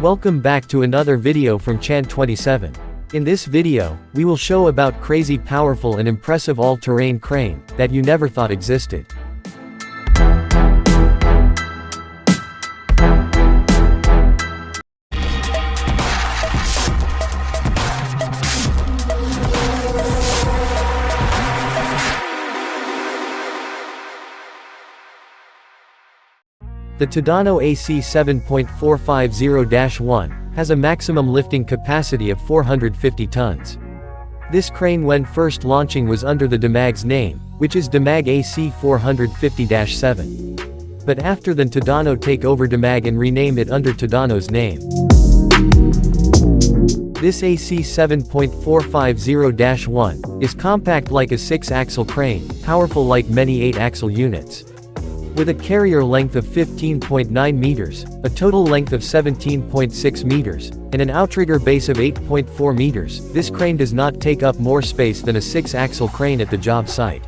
Welcome back to another video from Chan27. In this video, we will show about crazy powerful and impressive all-terrain crane that you never thought existed. The Tadano AC 7.450-1 has a maximum lifting capacity of 450 tons. This crane when first launching was under the Demag's name, which is Demag AC 450-7. But after then Tadano take over Demag and rename it under Tadano's name. This AC 7.450-1 is compact like a 6-axle crane, powerful like many 8-axle units. With a carrier length of 15.9 meters, a total length of 17.6 meters, and an outrigger base of 8.4 meters, this crane does not take up more space than a 6-axle crane at the job site.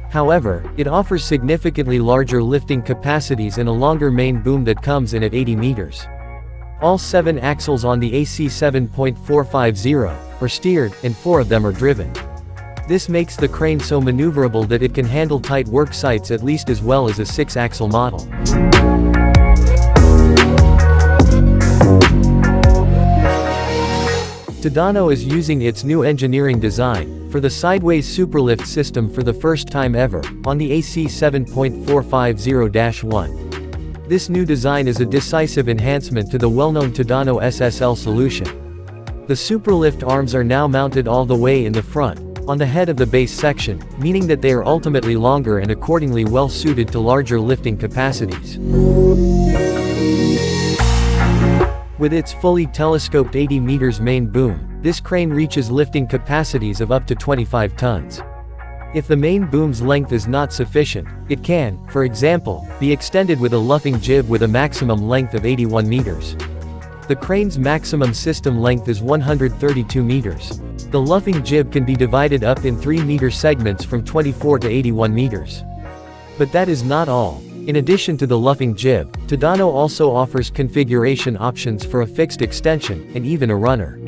However, it offers significantly larger lifting capacities and a longer main boom that comes in at 80 meters. All 7 axles on the AC 7.450 are steered, and 4 of them are driven. This makes the crane so maneuverable that it can handle tight work sites at least as well as a 6-axle model. Tadano is using its new engineering design for the sideways superlift system for the first time ever on the AC 7.450-1. This new design is a decisive enhancement to the well-known Tadano SSL solution. The superlift arms are now mounted all the way in the front, on the head of the base section, meaning that they are ultimately longer and accordingly well suited to larger lifting capacities. With its fully telescoped 80 meters main boom, this crane reaches lifting capacities of up to 25 tons. If the main boom's length is not sufficient, it can, for example, be extended with a luffing jib with a maximum length of 81 meters. The crane's maximum system length is 132 meters. The luffing jib can be divided up in 3-meter segments from 24 to 81 meters. But that is not all. In addition to the luffing jib, Tadano also offers configuration options for a fixed extension, and even a runner.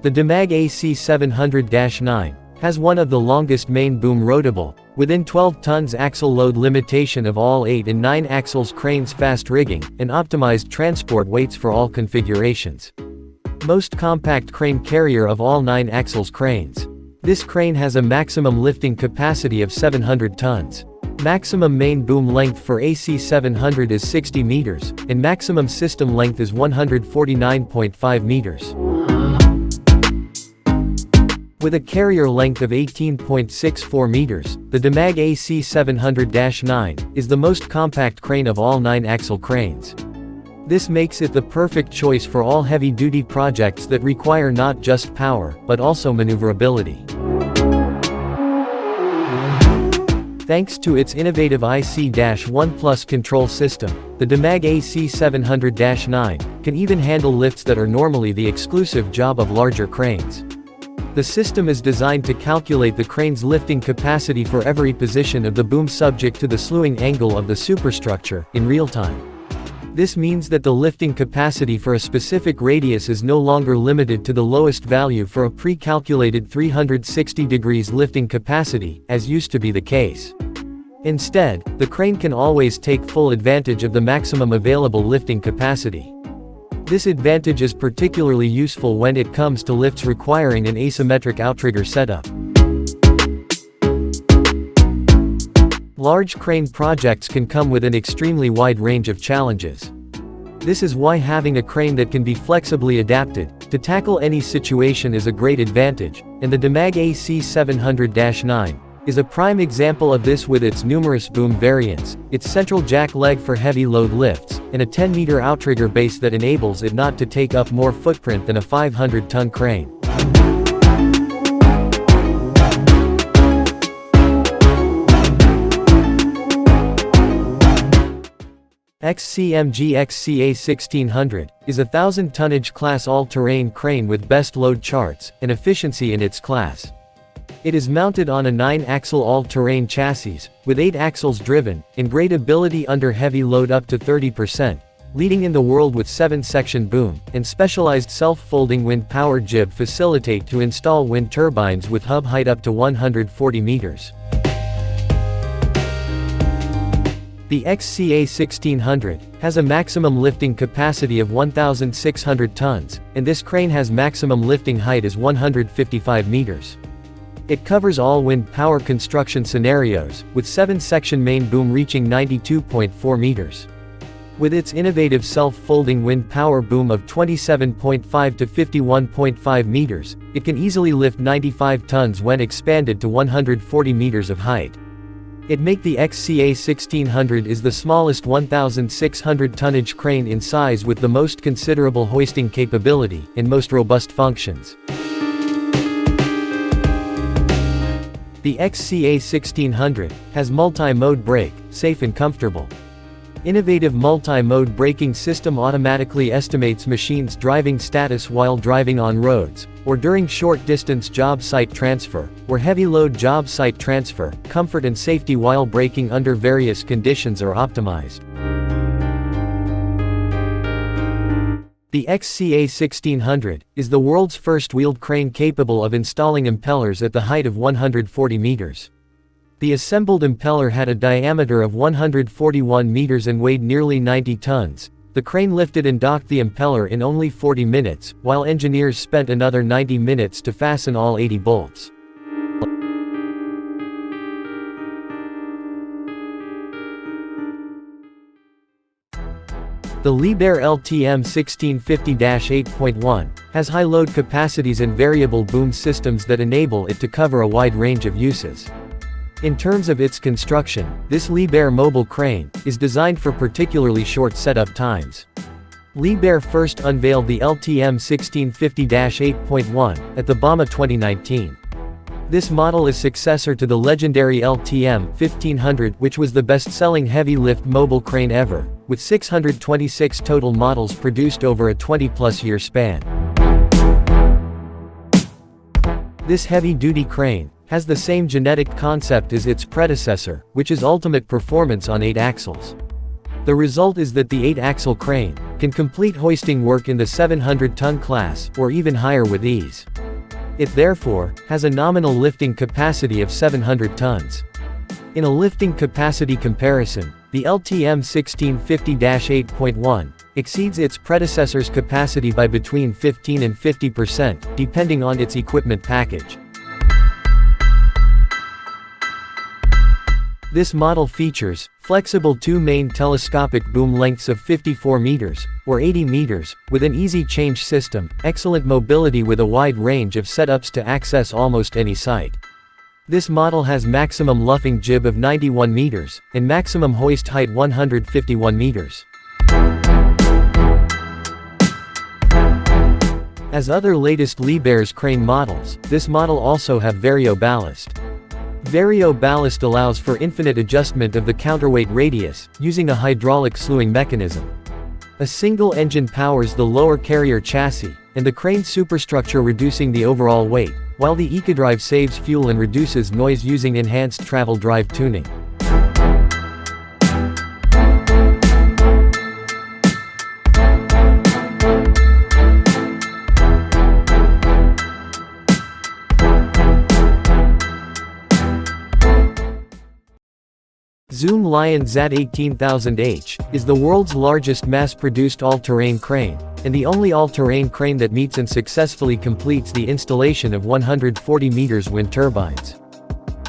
The Demag AC 700-9 has one of the longest main boom roadable, within 12 tons axle load limitation of all 8 and 9 axles cranes fast rigging, and optimized transport weights for all configurations. Most compact crane carrier of all 9 axles cranes. This crane has a maximum lifting capacity of 700 tons. Maximum main boom length for AC 700 is 60 meters, and maximum system length is 149.5 meters. With a carrier length of 18.64 meters, the Demag AC 700-9 is the most compact crane of all 9-axle cranes. This makes it the perfect choice for all heavy-duty projects that require not just power, but also maneuverability. Thanks to its innovative IC-1 Plus control system, the Demag AC 700-9 can even handle lifts that are normally the exclusive job of larger cranes. The system is designed to calculate the crane's lifting capacity for every position of the boom subject to the slewing angle of the superstructure, in real time. This means that the lifting capacity for a specific radius is no longer limited to the lowest value for a pre-calculated 360 degrees lifting capacity, as used to be the case. Instead, the crane can always take full advantage of the maximum available lifting capacity. This advantage is particularly useful when it comes to lifts requiring an asymmetric outrigger setup. Large crane projects can come with an extremely wide range of challenges. This is why having a crane that can be flexibly adapted to tackle any situation is a great advantage, and the Demag AC 700-9 is a prime example of this with its numerous boom variants, its central jack leg for heavy load lifts, and a 10-meter outrigger base that enables it not to take up more footprint than a 500-ton crane. XCMG XCA 1600 is a 1,000-tonnage class all-terrain crane with best load charts and efficiency in its class. It is mounted on a 9-axle all-terrain chassis, with 8 axles driven, and great ability under heavy load up to 30%, leading in the world with 7-section boom, and specialized self-folding wind power jib facilitate to install wind turbines with hub height up to 140 meters. The XCA1600 has a maximum lifting capacity of 1,600 tons, and this crane has maximum lifting height is 155 meters. It covers all wind power construction scenarios, with 7-section main boom reaching 92.4 meters. With its innovative self-folding wind power boom of 27.5 to 51.5 meters, it can easily lift 95 tons when expanded to 140 meters of height. It make the XCA1600 is the smallest 1,600 tonnage crane in size with the most considerable hoisting capability, and most robust functions. The XCA1600 has multi-mode brake, safe and comfortable. Innovative multi-mode braking system automatically estimates machine's driving status while driving on roads, or during short-distance job site transfer, or heavy-load job site transfer. Comfort and safety while braking under various conditions are optimized. The XCA1600 is the world's first wheeled crane capable of installing impellers at the height of 140 meters. The assembled impeller had a diameter of 141 meters and weighed nearly 90 tons. The crane lifted and docked the impeller in only 40 minutes, while engineers spent another 90 minutes to fasten all 80 bolts. The Liebherr LTM 1650-8.1 has high load capacities and variable boom systems that enable it to cover a wide range of uses. In terms of its construction, this Liebherr mobile crane is designed for particularly short setup times. Liebherr first unveiled the LTM 1650-8.1 at the Bauma 2019. This model is successor to the legendary LTM 1500, which was the best-selling heavy-lift mobile crane ever, with 626 total models produced over a 20-plus year span. This heavy-duty crane has the same genetic concept as its predecessor, which is ultimate performance on 8 axles. The result is that the 8-axle crane can complete hoisting work in the 700-ton class, or even higher with ease. It therefore has a nominal lifting capacity of 700 tons. In a lifting capacity comparison, the LTM 1650-8.1 exceeds its predecessor's capacity by between 15 and 50%, depending on its equipment package. This model features flexible 2-main telescopic boom lengths of 54 meters, or 80 meters, with an easy change system, excellent mobility with a wide range of setups to access almost any site. This model has maximum luffing jib of 91 meters, and maximum hoist height 151 meters. As other latest Liebherr's crane models, this model also have Vario ballast. Vario ballast allows for infinite adjustment of the counterweight radius, using a hydraulic slewing mechanism. A single engine powers the lower carrier chassis, and the crane superstructure reducing the overall weight, while the EcoDrive saves fuel and reduces noise using enhanced travel drive tuning. Zoomlion Z18000H is the world's largest mass-produced all-terrain crane, and the only all-terrain crane that meets and successfully completes the installation of 140 meters wind turbines.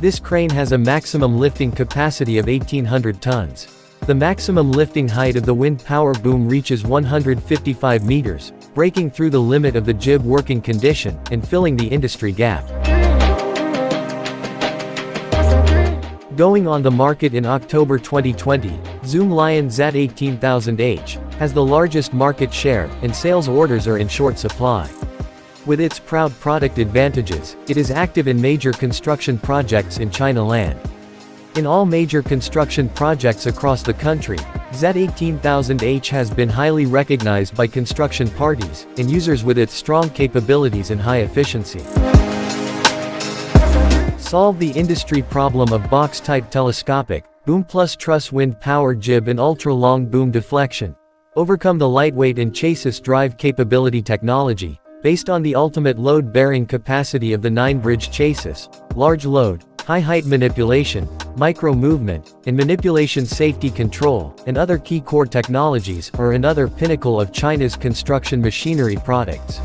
This crane has a maximum lifting capacity of 1,800 tons. The maximum lifting height of the wind power boom reaches 155 meters, breaking through the limit of the jib working condition, and filling the industry gap. Going on the market in October 2020, Zoomlion Z18000H has the largest market share, and sales orders are in short supply. With its proud product advantages, it is active in major construction projects in China land. In all major construction projects across the country, Z18000H has been highly recognized by construction parties and users with its strong capabilities and high efficiency. Solve the industry problem of box-type telescopic, boom plus truss wind power jib and ultra-long boom deflection. Overcome the lightweight and chassis drive capability technology, based on the ultimate load-bearing capacity of the 9-bridge chassis, large load, high height manipulation, micro-movement, and manipulation safety control, and other key core technologies, are another pinnacle of China's construction machinery products.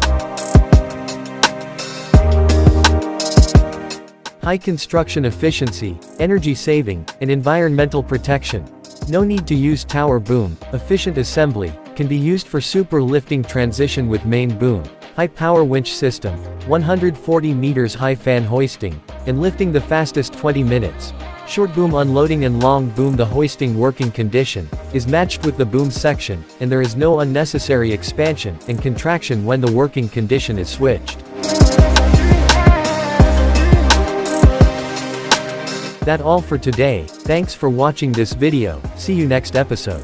High construction efficiency, energy saving, and environmental protection. No need to use tower boom, efficient assembly, can be used for super lifting transition with main boom, high power winch system, 140 meters high fan hoisting, and lifting the fastest 20 minutes. Short boom unloading and long boom. The hoisting working condition is matched with the boom section, and there is no unnecessary expansion and contraction when the working condition is switched. That's all for today. Thanks for watching this video. See you next episode.